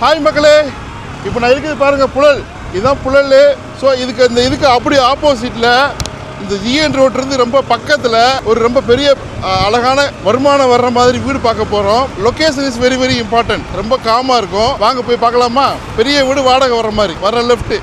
Hi மக்களே, இப்போ நான் இருக்குது பாருங்கள் புழல். இதுதான் புழல். ஸோ இதுக்கு அப்படி ஆப்போசிட்டில் இந்த ஜிஎன் ரோட்லேருந்து ரொம்ப பக்கத்தில் ஒரு ரொம்ப பெரிய அழகான வருமானம் வர்ற மாதிரி வீடு பார்க்க போகிறோம். Location is very very important. ரொம்ப காமாக இருக்கும். வாங்க போய் பார்க்கலாமா? பெரிய வீடு வாடகை வர்ற மாதிரி வர லெஃப்ட்டு.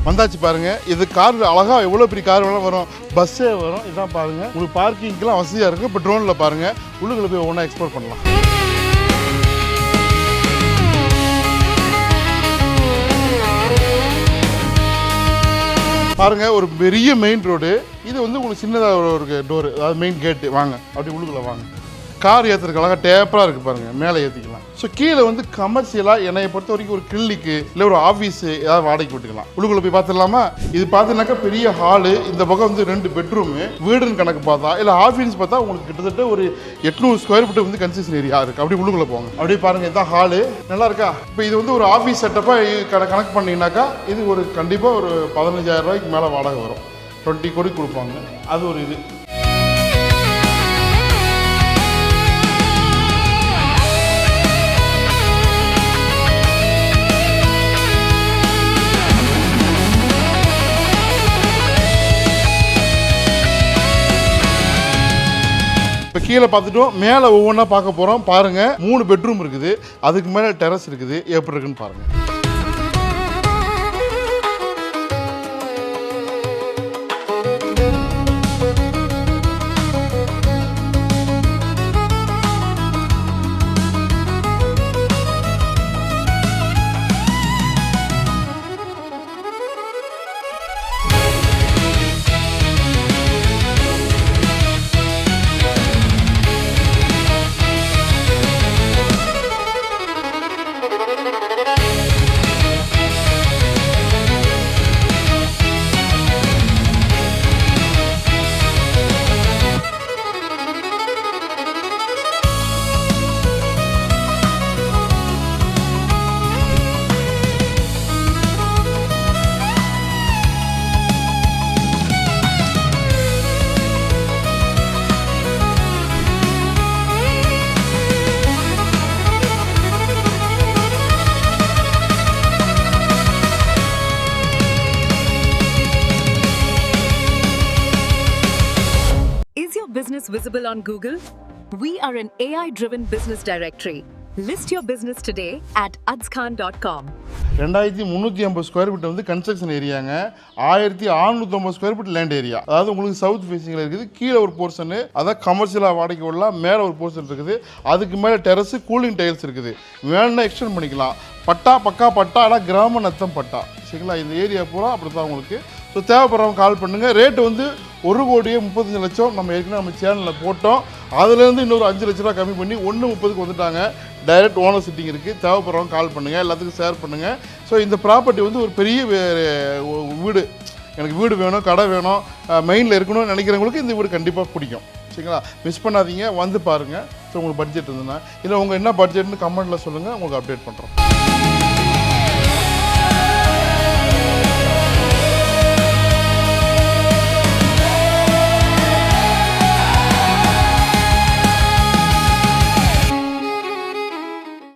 வந்தாச்சு பாருங்க. இது கார் அழகா எவ்வளோ பெரிய கார் வேணாலும் வரும், பஸ்ஸே வரும். இதான் பாருங்க, உங்களுக்கு பார்க்கிங்க்கெல்லாம் வசதியாக இருக்குது. இப்போ ட்ரோனில் பாருங்க, உள்ளுக்குள்ள போய் ஒன்றா எக்ஸ்ப்ளோர் பண்ணலாம். பாருங்க, ஒரு பெரிய மெயின் ரோடு. இது வந்து உங்களுக்கு சின்னதாக ஒரு டோரு, அதாவது மெயின் கேட்டு. வாங்க அப்படி உள்ளுக்குள்ள வாங்க. கார் ஏற்றுறதுக்கு அழகாக டேப்பராக இருக்குது பாருங்கள், மேலே ஏற்றிக்கலாம். ஸோ கீழே வந்து கமர்ஷியலாக என்னை பொறுத்த வரைக்கும் ஒரு கிளினிக்கு இல்லை ஒரு ஆஃபீஸு ஏதாவது வாடகைக்கு விட்டுக்கலாம். உள்ளுக்குள்ளே போய் பார்த்துடலாமா? இது பார்த்தீங்கன்னாக்கா பெரிய ஹாலு. இந்த பக்கம் வந்து 2 பெட்ரூமு. வீடுன்னு கணக்கு பார்த்தா இல்லை ஆஃபீஸ் பார்த்தா உங்களுக்கு கிட்டத்தட்ட ஒரு 800 ஸ்கொயர் ஃபீட் வந்து கன்ஸ்ட்ரக்ஷன் ஏரியா இருக்குது. அப்படி உள்ளுக்குள்ளே போங்க. அப்படியே பாருங்கள், இதுதான் ஹாலு. நல்லா இருக்கா? இப்போ இது வந்து ஒரு ஆஃபீஸ் செட்டப்பாக கணக்கு பண்ணிங்கனாக்கா இது ஒரு கண்டிப்பாக ஒரு 15,000 ரூபாய்க்கு மேலே வாடகை வரும். 20 கோடி கொடுப்பாங்க. அது ஒரு இது. இப்போ கீழே பார்த்துட்டோம், மேலே ஒவ்வொன்றா பார்க்க போகிறோம். பாருங்கள், 3 பெட்ரூம் இருக்குது, அதுக்கு மேலே டெரஸ் இருக்குது. எப்படி இருக்குன்னு பாருங்கள். Business visible on Google? We are an AI-driven business directory. List your business today at adzkhan.com. 2350 square feet வந்து கன்ஸ்ட்ரக்ஷன் ஏரியாங்க. 1650 ஸ்கொயர் ஃபீட் லேண்ட் ஏரியா. அதாவது உங்களுக்கு சவுத் ஃபேசிங்கில் இருக்குது. கீழே ஒரு போர்ஷனு அதான் கமர்ஷியலாக வாடகைக்கு விடலாம். மேலே ஒரு போர்ஷன் இருக்குது. அதுக்கு மேலே டெரஸு, கூலிங் டைல்ஸ் இருக்குது. வேணும்னா எக்ஸ்டெண்ட் பண்ணிக்கலாம். பட்டா பக்கா பட்டா, ஆனால் கிராம நத்தம் பட்டா. சரிங்களா? இந்த ஏரியா பூரா அப்படி தான் உங்களுக்கு. ஸோ தேவைப்படுறவங்க கால் பண்ணுங்கள். ரேட்டு வந்து 1,35,00,000 நம்ம ஏற்கனவே நம்ம சேனலில் போட்டோம். அதுலேருந்து இன்னொரு 5 லட்ச ரூபா கம்மி பண்ணி 1,30,000 வந்துட்டாங்க. டைரக்ட் ஓனர் சிட்டிங் இருக்குது. தேவைப்படுறவங்க கால் பண்ணுங்கள், எல்லாத்துக்கும் ஷேர் பண்ணுங்கள். ஸோ இந்த ப்ராப்பர்ட்டி வந்து ஒரு பெரிய வீடு, எனக்கு வீடு வேணும், கடை வேணும், மெயினில் இருக்கணும்னு நினைக்கிறவங்களுக்கு இந்த வீடு கண்டிப்பாக பிடிக்கும். சரிங்களா? மிஸ் பண்ணாதீங்க, வந்து பாருங்கள். ஸோ உங்களுக்கு பட்ஜெட் இருந்ததுன்னா இல்லை உங்கள் என்ன பட்ஜெட்னு கமெண்ட்டில் சொல்லுங்கள், உங்களுக்கு அப்டேட் பண்ணுறோம்.